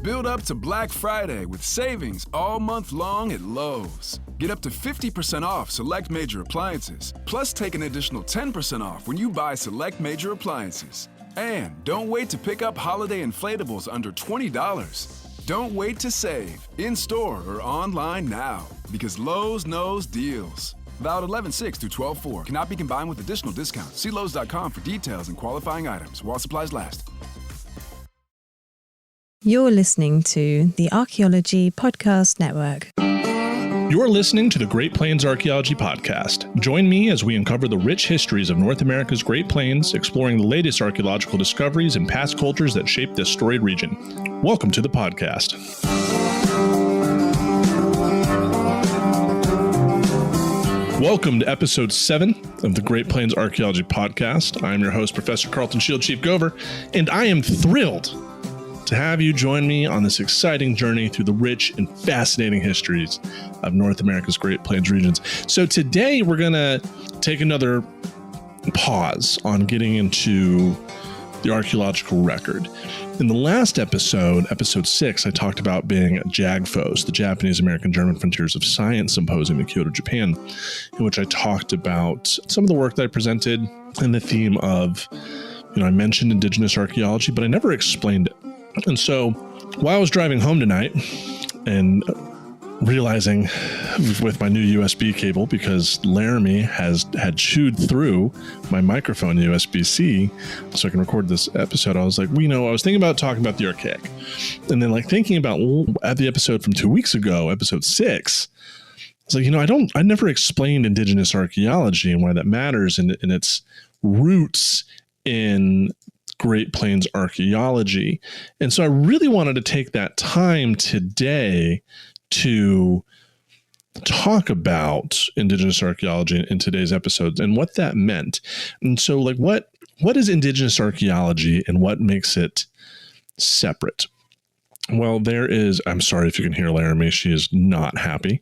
Build up to Black Friday with savings all month long at Lowe's. Get up to 50% off select major appliances, plus take an additional 10% off when you buy select major appliances. And don't wait to pick up holiday inflatables under $20. Don't wait to save, in-store or online now, because Lowe's knows deals. Valid 11/6 through 12/4. Cannot be combined with additional discounts. See Lowe's.com for details and qualifying items while supplies last. You're listening to the Archaeology Podcast Network. You're listening to the Great Plains Archaeology Podcast. Join me as we uncover the rich histories of North America's Great Plains, exploring the latest archaeological discoveries and past cultures that shape this storied region. Welcome to the podcast. Welcome to episode 7 of the Great Plains Archaeology Podcast. I'm your host, Professor Carlton Shield Chief Gover, and I am thrilled to have you join me on this exciting journey through the rich and fascinating histories of North America's Great Plains regions. So today we're going to take another pause on getting into the archaeological record. In the last episode, episode 6, I talked about being at JAGFOS, the Japanese American German Frontiers of Science Symposium in Kyoto, Japan, in which I talked about some of the work that I presented and the theme of, I mentioned Indigenous archaeology, but I never explained it. And so while I was driving home tonight and realizing with my new USB cable, because Laramie had chewed through my microphone USB-C so I can record this episode, I was like, I was thinking about talking about the archaic. And then thinking about at the episode from 2 weeks ago, episode 6, I was like, I never explained Indigenous archaeology and why that matters and its roots in Great Plains archaeology. And so I really wanted to take that time today to talk about Indigenous archaeology in today's episode and what that meant. And so what is Indigenous archaeology and what makes it separate? Well, I'm sorry if you can hear Laramie, she is not happy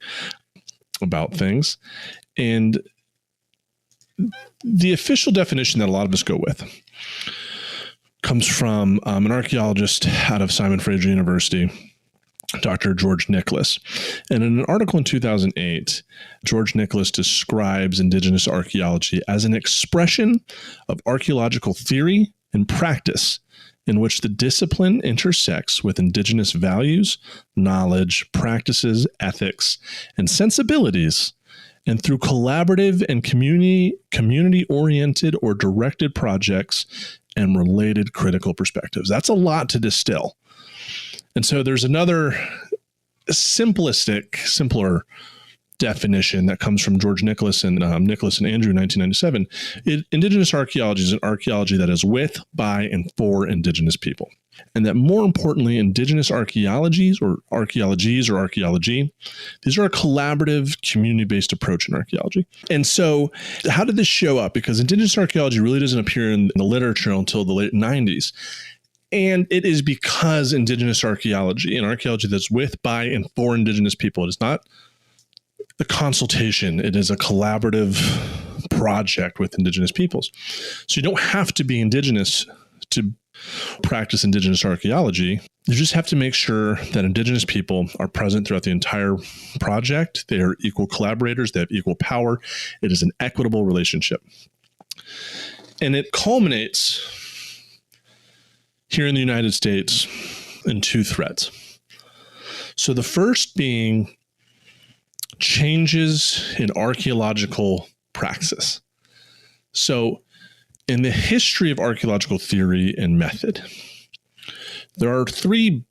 about things. And the official definition that a lot of us go with comes from an archaeologist out of Simon Fraser University, Dr. George Nicholas. And in an article in 2008, George Nicholas describes Indigenous archaeology as an expression of archaeological theory and practice in which the discipline intersects with Indigenous values, knowledge, practices, ethics, and sensibilities, and through collaborative and community-oriented or directed projects and related critical perspectives. That's a lot to distill. And so there's another simpler definition that comes from George Nicholas and Nicholas and Andrew in 1997. Indigenous archaeology is an archaeology that is with, by, and for Indigenous people. And that more importantly, Indigenous archaeology, these are a collaborative, community-based approach in archaeology. And so how did this show up? Because Indigenous archaeology really doesn't appear in the literature until the late 90s. And it is because Indigenous archaeology, and archaeology that's with, by, and for Indigenous people, it is not a consultation. It is a collaborative project with Indigenous peoples. So you don't have to be Indigenous to practice Indigenous archaeology. You just have to make sure that Indigenous people are present throughout the entire project. They are equal collaborators. They have equal power. It is an equitable relationship. And it culminates here in the United States in 2 threads. So the first being changes in archaeological praxis. So in the history of archaeological theory and method, there are 3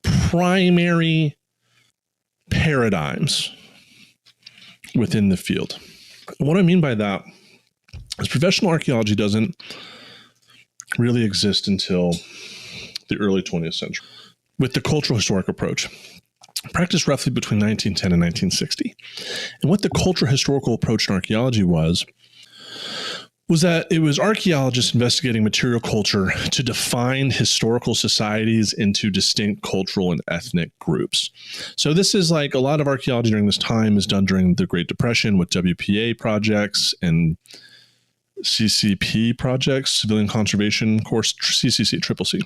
primary paradigms within the field. And what I mean by that is professional archaeology doesn't really exist until the early 20th century with the cultural historic approach, practiced roughly between 1910 and 1960. And what the cultural historical approach in archaeology was that it was archaeologists investigating material culture to define historical societies into distinct cultural and ethnic groups. So this is like a lot of archaeology during this time is done during the Great Depression with WPA projects and CCP projects, Civilian Conservation Corps, CCC, Triple C.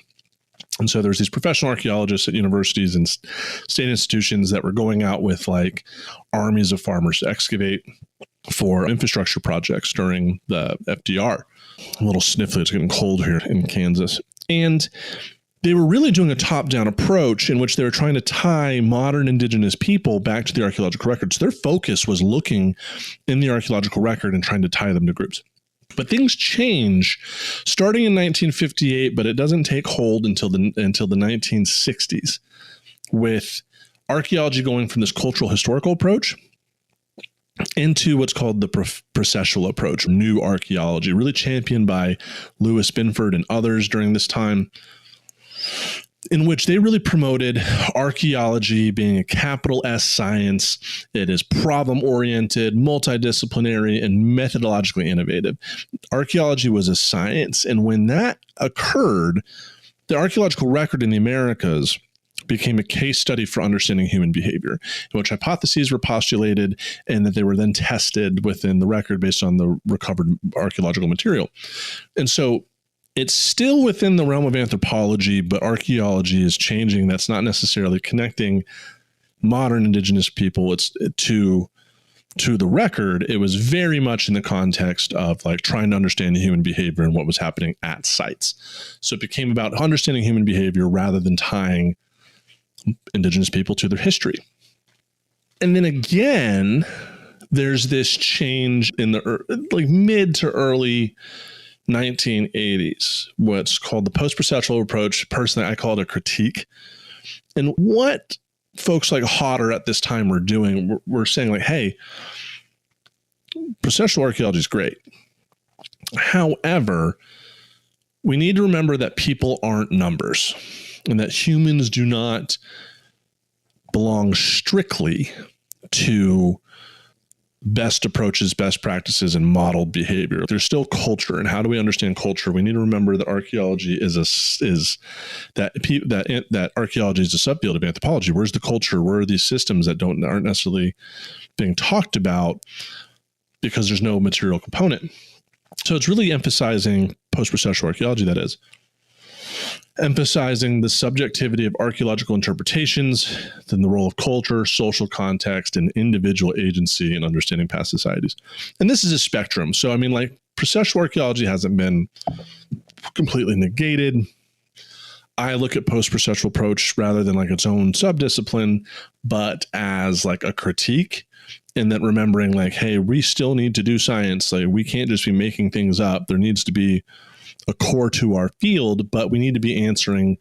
And so there's these professional archaeologists at universities and state institutions that were going out with like armies of farmers to excavate for infrastructure projects during the FDR. A little sniffly, it's getting cold here in Kansas. And they were really doing a top-down approach in which they were trying to tie modern indigenous people back to the archaeological records. Their focus was looking in the archaeological record and trying to tie them to groups. But things change starting in 1958, but it doesn't take hold until the 1960s, with archaeology going from this cultural historical approach into what's called the processual approach, new archaeology, really championed by Louis Binford and others during this time, in which they really promoted archaeology being a capital S science. It is problem-oriented, multidisciplinary, and methodologically innovative. Archaeology was a science, and when that occurred, the archaeological record in the Americas became a case study for understanding human behavior, in which hypotheses were postulated and that they were then tested within the record based on the recovered archaeological material. And so it's still within the realm of anthropology, but archaeology is changing. That's not necessarily connecting modern indigenous people to the record. It was very much in the context of like trying to understand human behavior and what was happening at sites. So it became about understanding human behavior rather than tying indigenous people to their history. And then again, there's this change in the like mid to early 1980s, what's called the post-processual approach. Personally, I call it a critique. And what folks like Hodder at this time were doing, were saying like, hey, processual archaeology is great. However, we need to remember that people aren't numbers and that humans do not belong strictly to best approaches, best practices, and modeled behavior. There's still culture, and how do we understand culture? We need to remember that archaeology is that archaeology is a subfield of anthropology. Where's the culture? Where are these systems that aren't necessarily being talked about because there's no material component? So it's really emphasizing post-processual archaeology, that is, emphasizing the subjectivity of archaeological interpretations, then the role of culture, social context, and individual agency in understanding past societies. And this is a spectrum. So, I mean, like, processual archaeology hasn't been completely negated. I look at post-processual approach rather than like its own subdiscipline, but as like a critique, and then remembering like, hey, we still need to do science. Like, we can't just be making things up. There needs to be a core to our field, but we need to be answering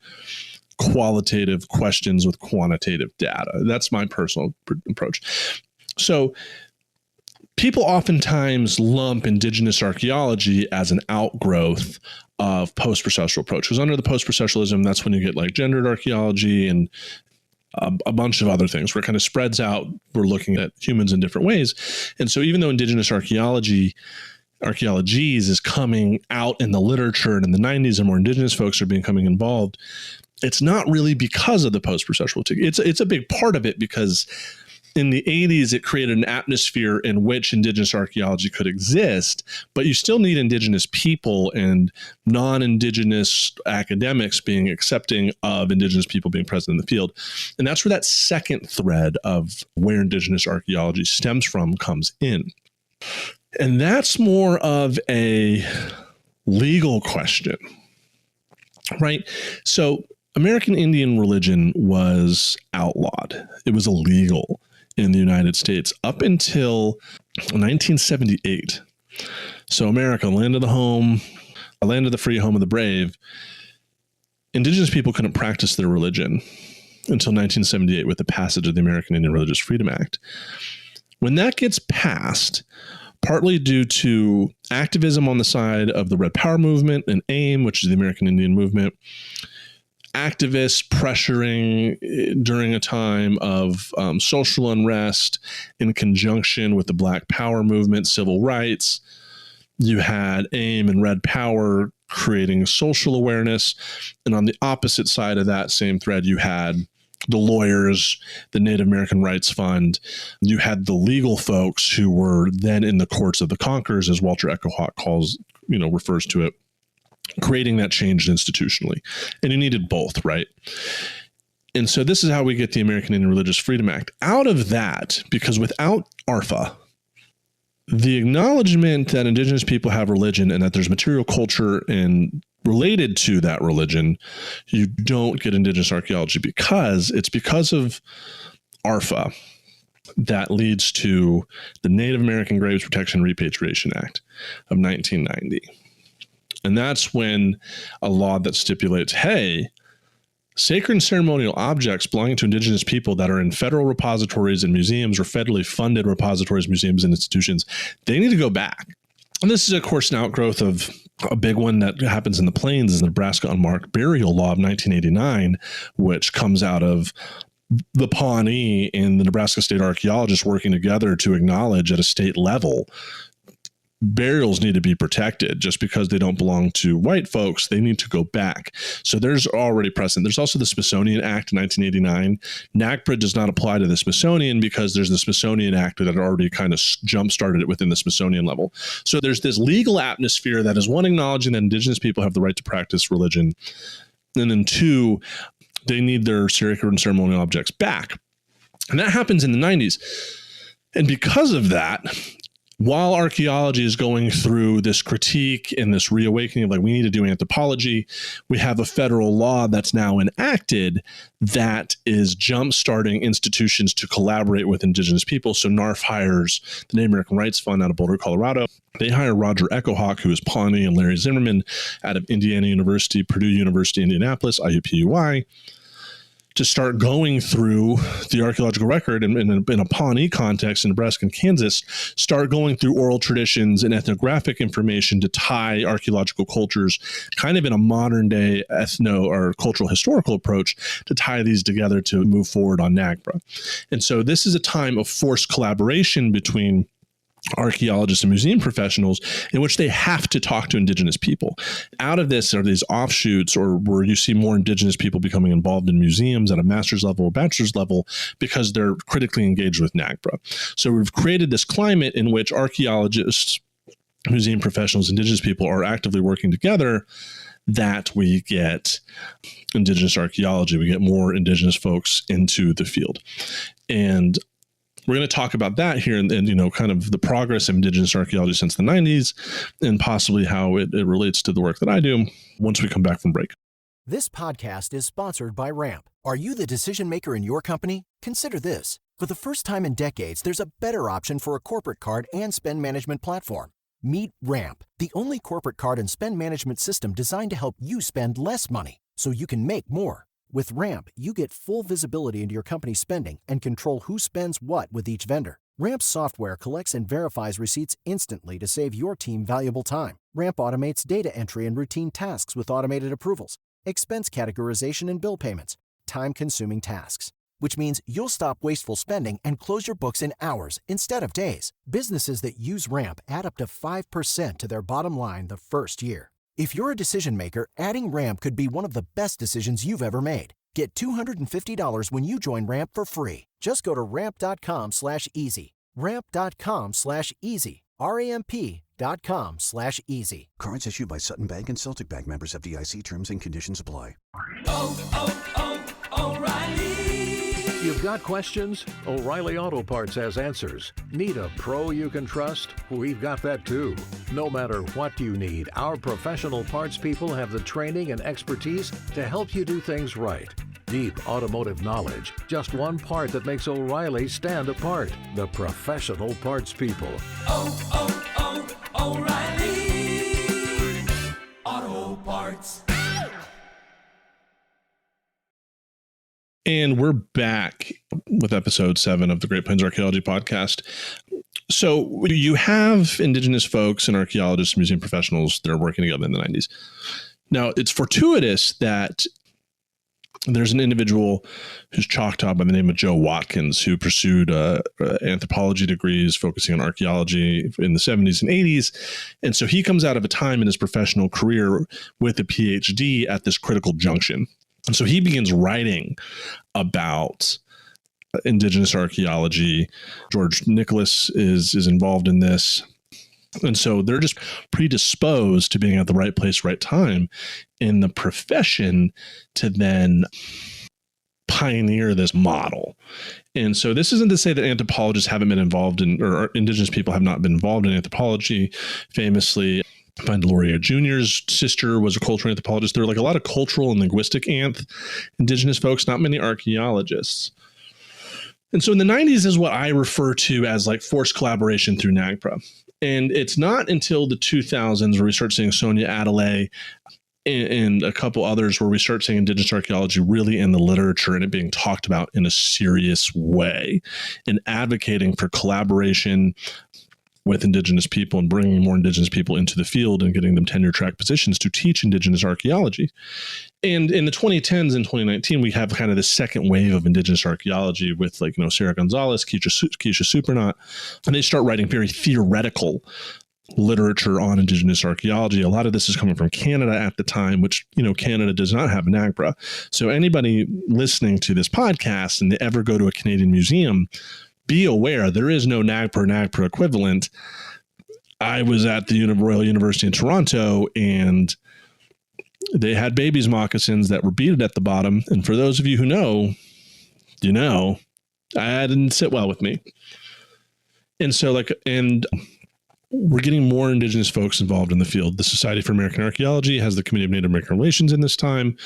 qualitative questions with quantitative data. That's my personal approach. So people oftentimes lump indigenous archaeology as an outgrowth of post-processual approach, because under the post-processualism, that's when you get like gendered archaeology and a bunch of other things where it kind of spreads out. We're looking at humans in different ways. And so even though indigenous archaeologies is coming out in the literature, and in the 90s and more indigenous folks are becoming involved, it's not really because of the post-processual. It's a big part of it, because in the 80s, it created an atmosphere in which indigenous archaeology could exist, but you still need indigenous people and non-indigenous academics being accepting of indigenous people being present in the field. And that's where that second thread of where indigenous archaeology stems from comes in. And that's more of a legal question, right? So American Indian religion was outlawed. It was illegal in the United States up until 1978. So America, land of the home, land of the free, home of the brave. Indigenous people couldn't practice their religion until 1978 with the passage of the American Indian Religious Freedom Act. When that gets passed, partly due to activism on the side of the Red Power movement and AIM, which is the American Indian movement, activists pressuring during a time of social unrest in conjunction with the Black Power movement, civil rights. You had AIM and Red Power creating social awareness. And on the opposite side of that same thread, you had the lawyers, the Native American Rights Fund. You had the legal folks who were then in the courts of the conquerors, as Walter Echohawk refers to it, creating that change institutionally. And you needed both, right? And so this is how we get the American Indian Religious Freedom Act. Out of that, because without ARFA, the acknowledgement that Indigenous people have religion and that there's material culture and related to that religion, you don't get Indigenous archaeology, because it's because of ARFA that leads to the Native American Graves Protection and Repatriation Act of 1990. And that's when a law that stipulates, hey, sacred and ceremonial objects belonging to Indigenous people that are in federal repositories and museums or federally funded repositories, museums, and institutions, they need to go back. And this is, of course, an outgrowth of a big one that happens in the Plains, is the Nebraska Unmarked Burial Law of 1989, which comes out of the Pawnee and the Nebraska state archaeologists working together to acknowledge at a state level burials need to be protected. Just because they don't belong to white folks, they need to go back. So there's already precedent. There's also the Smithsonian Act in 1989. NAGPRA does not apply to the Smithsonian because there's the Smithsonian Act that had already kind of jump-started it within the Smithsonian level. So there's this legal atmosphere that is, one, acknowledging that Indigenous people have the right to practice religion, and then two, they need their sacred and ceremonial objects back. And that happens in the 90s. And because of that, while archaeology is going through this critique and this reawakening of, like, we need to do anthropology, we have a federal law that's now enacted that is jump-starting institutions to collaborate with Indigenous people. So NARF hires the Native American Rights Fund out of Boulder, Colorado. They hire Roger Echohawk, who is Pawnee, and Larry Zimmerman out of Indiana University, Purdue University, Indianapolis, IUPUI, to start going through the archaeological record in a Pawnee context in Nebraska and Kansas, start going through oral traditions and ethnographic information to tie archaeological cultures kind of in a modern day ethno or cultural historical approach to tie these together to move forward on NAGPRA. And so this is a time of forced collaboration between archaeologists and museum professionals in which they have to talk to Indigenous people. Out of this are these offshoots, or where you see more Indigenous people becoming involved in museums at a master's level or bachelor's level because they're critically engaged with NAGPRA. So we've created this climate in which archaeologists, museum professionals, Indigenous people are actively working together, that we get Indigenous archaeology. We get more Indigenous folks into the field. And we're going to talk about that here and kind of the progress of Indigenous archaeology since the 90s and possibly how it relates to the work that I do once we come back from break. This podcast is sponsored by Ramp. Are you the decision maker in your company? Consider this. For the first time in decades, there's a better option for a corporate card and spend management platform. Meet Ramp, the only corporate card and spend management system designed to help you spend less money so you can make more. With Ramp, you get full visibility into your company's spending and control who spends what with each vendor. Ramp's software collects and verifies receipts instantly to save your team valuable time. Ramp automates data entry and routine tasks with automated approvals, expense categorization and bill payments, time-consuming tasks, which means you'll stop wasteful spending and close your books in hours instead of days. Businesses that use Ramp add up to 5% to their bottom line the first year. If you're a decision maker, adding Ramp could be one of the best decisions you've ever made. Get $250 when you join Ramp for free. Just go to ramp.com/easy. Ramp.com/easy. RAMP.com/easy. Cards issued by Sutton Bank and Celtic Bank, members of FDIC. Terms and conditions apply. O'Reilly. You've got questions? O'Reilly Auto Parts has answers. Need a pro you can trust? We've got that too. No matter what you need, our professional parts people have the training and expertise to help you do things right. Deep automotive knowledge. Just one part that makes O'Reilly stand apart. The professional parts people. O'Reilly Auto Parts. And we're back with episode 7 of the Great Plains Archaeology Podcast. So you have Indigenous folks and archaeologists, museum professionals that are working together in the 90s. Now, it's fortuitous that there's an individual who's Choctaw by the name of Joe Watkins, who pursued anthropology degrees focusing on archaeology in the 70s and 80s. And so he comes out of a time in his professional career with a PhD at this critical junction. And so he begins writing about Indigenous archaeology. George Nicholas is involved in this. And so they're just predisposed to being at the right place, right time in the profession to then pioneer this model. And so this isn't to say that anthropologists haven't been involved in, or Indigenous people have not been involved in anthropology. Famously, Find Laurier Jr.'s sister was a cultural anthropologist. There are like a lot of cultural and linguistic Indigenous folks, not many archaeologists. And so in the 90s is what I refer to as like forced collaboration through NAGPRA. And it's not until the 2000s where we start seeing Sonia Adelaide and a couple others where we start seeing Indigenous archaeology really in the literature and it being talked about in a serious way and advocating for collaboration with Indigenous people and bringing more Indigenous people into the field and getting them tenure track positions to teach Indigenous archaeology. And in the 2010s and 2019, we have kind of the second wave of Indigenous archaeology with like, Sarah Gonzalez, Keisha Supernaut, and they start writing very theoretical literature on Indigenous archaeology. A lot of this is coming from Canada at the time, which, Canada does not have NAGPRA. So anybody listening to this podcast and they ever go to a Canadian museum, be aware there is no NAGPRA equivalent. I was at the Royal University in Toronto and they had babies' moccasins that were beaded at the bottom. And for those of you who know, that didn't sit well with me. And so we're getting more Indigenous folks involved in the field. The Society for American Archaeology has the Committee of Native American Relations in this time.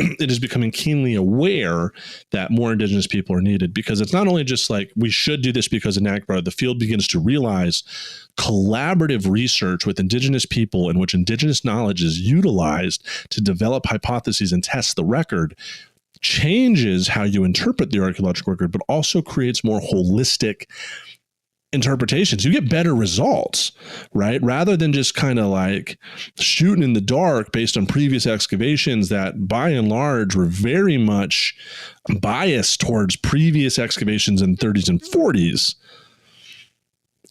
It is becoming keenly aware that more Indigenous people are needed because it's not only just like we should do this because of NAGPRA, the field begins to realize collaborative research with Indigenous people in which Indigenous knowledge is utilized to develop hypotheses and test the record changes how you interpret the archaeological record, but also creates more holistic interpretations. You get better results, right? Rather than just kind of like shooting in the dark based on previous excavations that by and large were very much biased towards previous excavations in the 30s and 40s.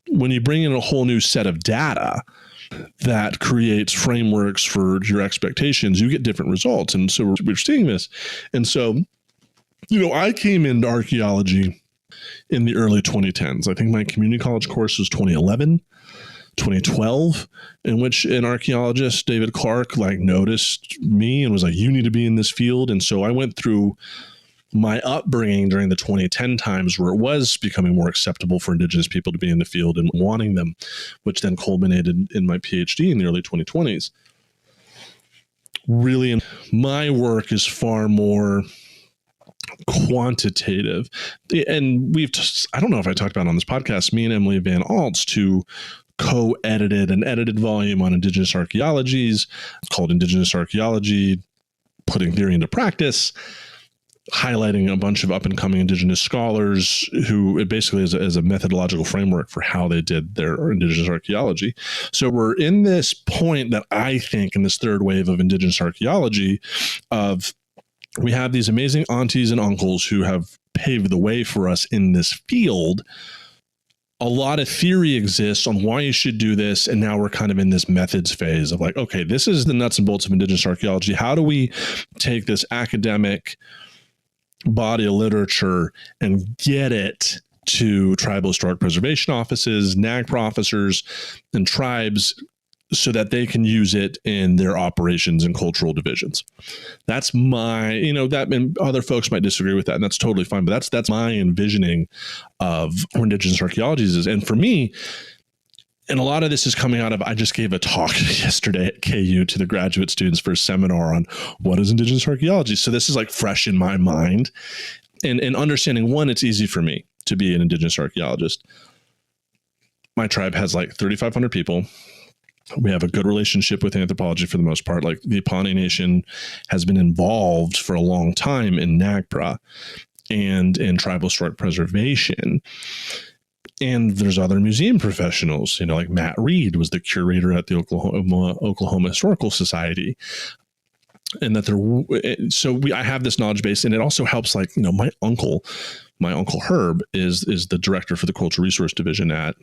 When you bring in a whole new set of data that creates frameworks for your expectations, you get different results. And so we're seeing this. And so, I came into archaeology in the early 2010s. I think my community college course was 2011, 2012, in which an archaeologist, David Clark, noticed me and was like, you need to be in this field. And so I went through my upbringing during the 2010 times where it was becoming more acceptable for Indigenous people to be in the field and wanting them, which then culminated in my PhD in the early 2020s. Really, my work is far more quantitative. And I don't know if I talked about it on this podcast, me and Emily Van Alt's two co-edited an edited volume on Indigenous archaeologies called Indigenous Archaeology, Putting Theory into Practice, highlighting a bunch of up-and-coming Indigenous scholars who it basically is a methodological framework for how they did their Indigenous archaeology. So we're in this point that I think in this third wave of Indigenous archaeology we have these amazing aunties and uncles who have paved the way for us in this field. A lot of theory exists on why you should do this. And now we're kind of in this methods phase of like, okay, this is the nuts and bolts of Indigenous archaeology. How do we take this academic body of literature and get it to tribal historic preservation offices, NAGPRA officers, and tribes so that they can use it in their operations and cultural divisions? That's my, that, and other folks might disagree with that, and that's totally fine, but that's my envisioning of what Indigenous archaeology is. And for me, and a lot of this is coming out of, I just gave a talk yesterday at KU to the graduate students for a seminar on what is Indigenous archaeology. So this is like fresh in my mind and understanding, one, it's easy for me to be an Indigenous archaeologist. My tribe has like 3,500 people. We have a good relationship with anthropology for the most part. Like the Pawnee Nation has been involved for a long time in NAGPRA and in tribal historic preservation. And there's other museum professionals, like Matt Reed was the curator at the Oklahoma Historical Society. And that I have this knowledge base, and it also helps my uncle Herb is the director for the Cultural Resource Division at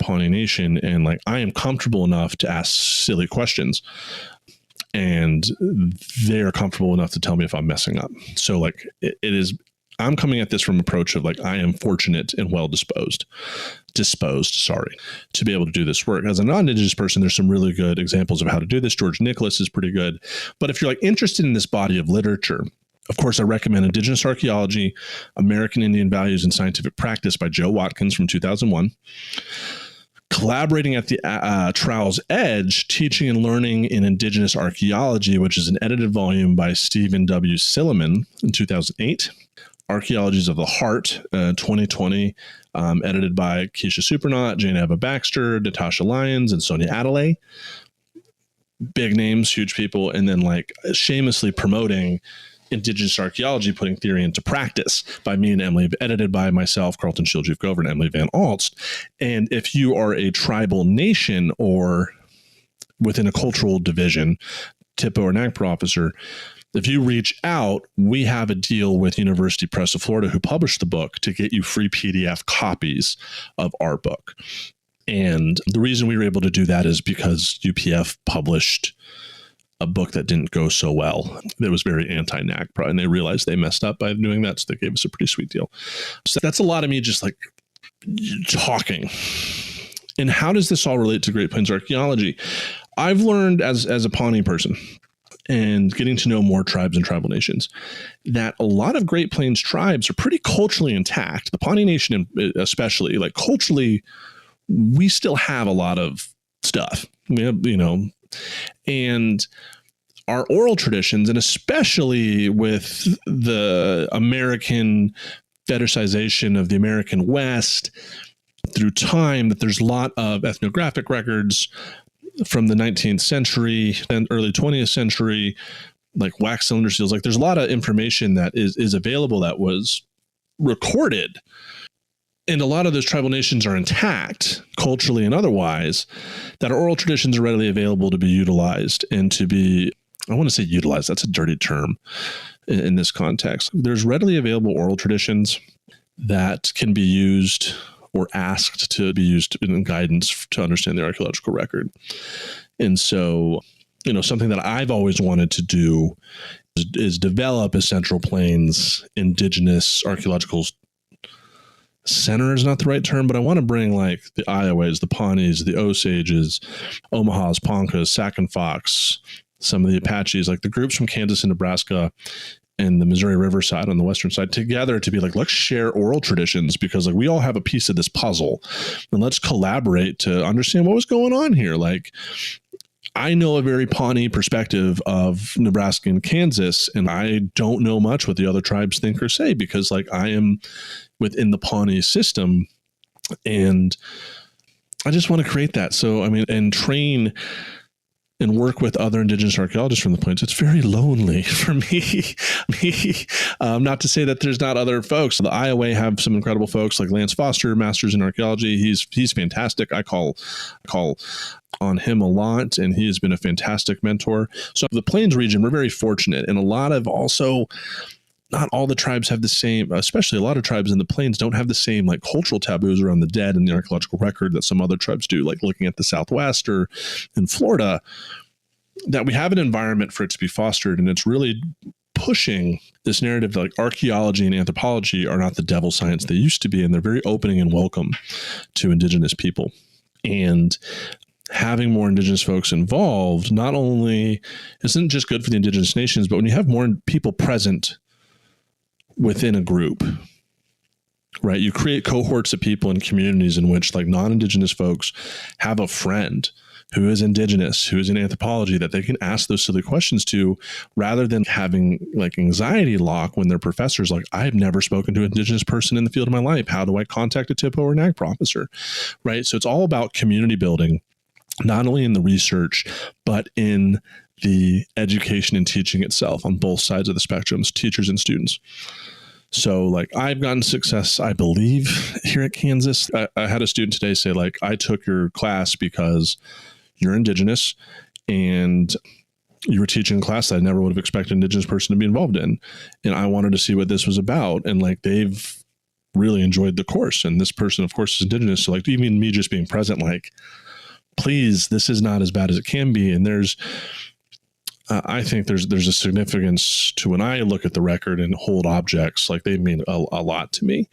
Pawnee Nation. And I am comfortable enough to ask silly questions and they're comfortable enough to tell me if I'm messing up. So it is, I'm coming at this from an approach of like, I am fortunate and well disposed, to be able to do this work. As a non-Indigenous person, there's some really good examples of how to do this. George Nicholas is pretty good. But if you're like interested in this body of literature, of course, I recommend Indigenous Archaeology, American Indian Values and Scientific Practice by Joe Watkins from 2001. Collaborating at the Trowel's Edge, Teaching and Learning in Indigenous Archaeology, which is an edited volume by Stephen W. Silliman in 2008. Archaeologies of the Heart, 2020, edited by Keisha Supernaut, Jane Eva Baxter, Natasha Lyons, and Sonia Adelaide. Big names, huge people, and then like shamelessly promoting Indigenous archaeology, putting theory into practice by me and Emily, edited by myself, Carlton Shield Chief Gover, and Emily Van Alst. And if you are a tribal nation or within a cultural division, TIPO or NAGPRA officer, if you reach out, we have a deal with University Press of Florida, who published the book, to get you free PDF copies of our book. And the reason we were able to do that is because UPF published a book that didn't go so well. That was very anti-NAGPRA, and they realized they messed up by doing that, so they gave us a pretty sweet deal. So that's a lot of me just like talking. And how does this all relate to Great Plains archaeology? I've learned as a Pawnee person, and getting to know more tribes and tribal nations, that a lot of Great Plains tribes are pretty culturally intact. The Pawnee Nation especially, like culturally, we still have a lot of stuff, and our oral traditions, and especially with the American fetishization of the American West through time, that there's a lot of ethnographic records from the 19th century and early 20th century, like wax cylinder seals. Like there's a lot of information that is available that was recorded. And a lot of those tribal nations are intact culturally and otherwise, that our oral traditions are readily available to be utilized and to be, I want to say utilized, that's a dirty term in this context. There's readily available oral traditions that can be used or asked to be used in guidance to understand the archaeological record. And so, something that I've always wanted to do is develop a Central Plains Indigenous Archaeological Center is not the right term, but I want to bring like the Iowas, the Pawnees, the Osages, Omahas, Poncas, Sac and Fox, some of the Apaches, like the groups from Kansas and Nebraska and the Missouri River side on the western side together to be like, let's share oral traditions, because like we all have a piece of this puzzle, and let's collaborate to understand what was going on here. Like I know a very Pawnee perspective of Nebraska and Kansas, and I don't know much what the other tribes think or say, because like I am within the Pawnee system, and I just want to create that. So, and train and work with other Indigenous archaeologists from the plains. It's very lonely for me. Not to say that there's not other folks. The Iowa have some incredible folks like Lance Foster, Masters in Archaeology. He's fantastic. I call on him a lot, and he has been a fantastic mentor. So the Plains region, we're very fortunate, and a lot of also, not all the tribes have the same, especially a lot of tribes in the plains don't have the same like cultural taboos around the dead and the archaeological record that some other tribes do, like looking at the Southwest or in Florida, that we have an environment for it to be fostered. And it's really pushing this narrative that like archaeology and anthropology are not the devil science they used to be, and they're very opening and welcome to Indigenous people. And having more Indigenous folks involved not only isn't just good for the Indigenous nations, but when you have more people present within a group, right? You create cohorts of people in communities in which like non-Indigenous folks have a friend who is Indigenous, who is in anthropology, that they can ask those silly questions to, rather than having like anxiety lock when their professor's like, I've never spoken to an Indigenous person in the field of my life. How do I contact a TIPO or NAGPRA officer, right? So it's all about community building, not only in the research, but in the education and teaching itself on both sides of the spectrums, teachers and students. So like I've gotten success, I believe, here at Kansas. I had a student today say like, I took your class because you're Indigenous and you were teaching a class that I never would have expected an Indigenous person to be involved in. And I wanted to see what this was about. And like, they've really enjoyed the course. And this person, of course, is Indigenous. So like even me just being present, like, please, this is not as bad as it can be. And there's I think there's a significance to when I look at the record and hold objects, like they mean a lot to me.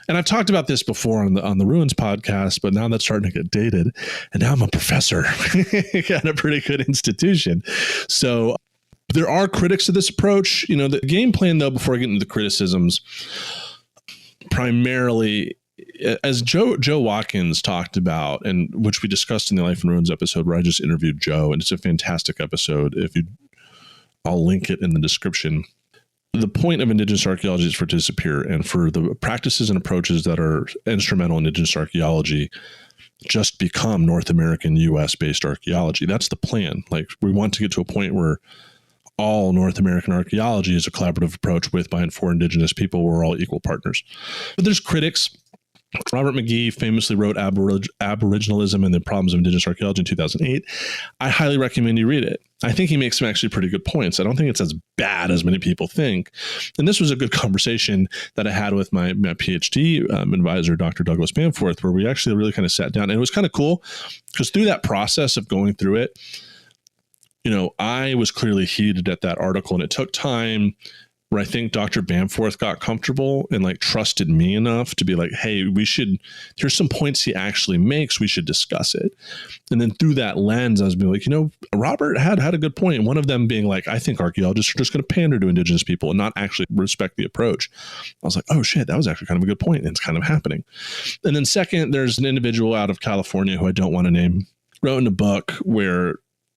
And I've talked about this before on the Ruins podcast, but now that's starting to get dated. And now I'm a professor at a pretty good institution. So there are critics of this approach. You know, the game plan, though, before I get into the criticisms, primarily, as Joe Watkins talked about, and which we discussed in the Life and Ruins episode where I just interviewed Joe, and it's a fantastic episode. I'll link it in the description. The point of Indigenous archaeology is for it to disappear, and for the practices and approaches that are instrumental in Indigenous archaeology just become North American, U.S.-based archaeology. That's the plan. Like, we want to get to a point where all North American archaeology is a collaborative approach with, by, and for Indigenous people. We're all equal partners. But there's critics. Robert McGee famously wrote Aboriginalism and the Problems of Indigenous Archaeology in 2008. I highly recommend you read it. I think he makes some actually pretty good points. I don't think it's as bad as many people think. And this was a good conversation that I had with my PhD advisor, Dr. Douglas Bamforth, where we actually really kind of sat down. And it was kind of cool because through that process of going through it, you know, I was clearly heated at that article, and it took time where I think Dr. Bamforth got comfortable and like trusted me enough to be like, hey, here's some points he actually makes. We should discuss it. And then through that lens, I was being like, you know, Robert had a good point. One of them being like, I think archaeologists are just going to pander to Indigenous people and not actually respect the approach. I was like, oh shit, that was actually kind of a good point. And it's kind of happening. And then second, there's an individual out of California who I don't want to name, wrote in a book where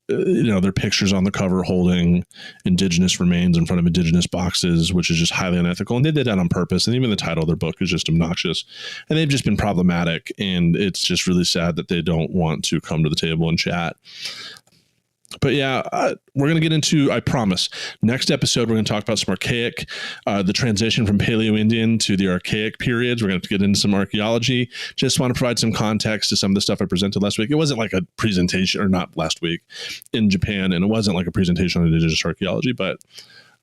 their pictures on the cover holding Indigenous remains in front of Indigenous boxes, which is just highly unethical. And they did that on purpose. And even the title of their book is just obnoxious. And they've just been problematic. And it's just really sad that they don't want to come to the table and chat. But yeah, we're going to get into, I promise, next episode, we're going to talk about some archaic, the transition from Paleo-Indian to the archaic periods. We're going to get into some archaeology. Just want to provide some context to some of the stuff I presented last week. It wasn't like a presentation, or not last week, in Japan, and it wasn't like a presentation on Indigenous archaeology, but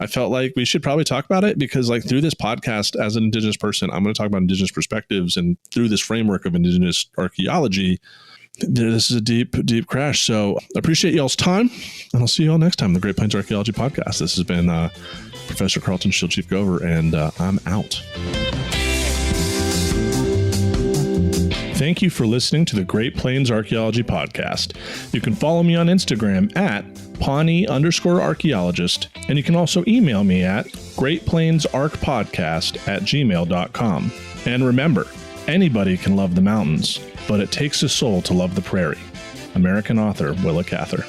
I felt like we should probably talk about it because, like, through this podcast, as an Indigenous person, I'm going to talk about Indigenous perspectives, and through this framework of Indigenous archaeology, this is a deep crash. So I appreciate y'all's time, and I'll see you all next time on the Great Plains Archaeology Podcast. This has been Professor Carlton Shield Chief Gover, and I'm out. Thank you for listening to the Great Plains Archaeology Podcast. You can follow me on Instagram at Pawnee_archaeologist, and you can also email me at greatplainsarchpodcast@gmail.com. And remember, anybody can love the mountains, but it takes a soul to love the prairie. American author Willa Cather.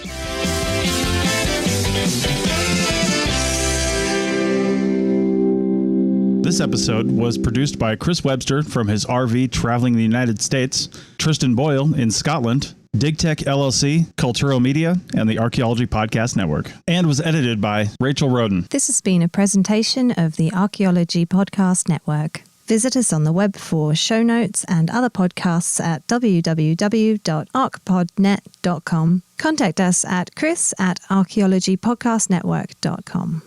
This episode was produced by Chris Webster from his RV traveling the United States, Tristan Boyle in Scotland, DigTech LLC, Culturo Media, and the Archaeology Podcast Network, and was edited by Rachel Roden. This has been a presentation of the Archaeology Podcast Network. Visit us on the web for show notes and other podcasts at www.archpodnet.com. Contact us at chris@archaeologypodcastnetwork.com.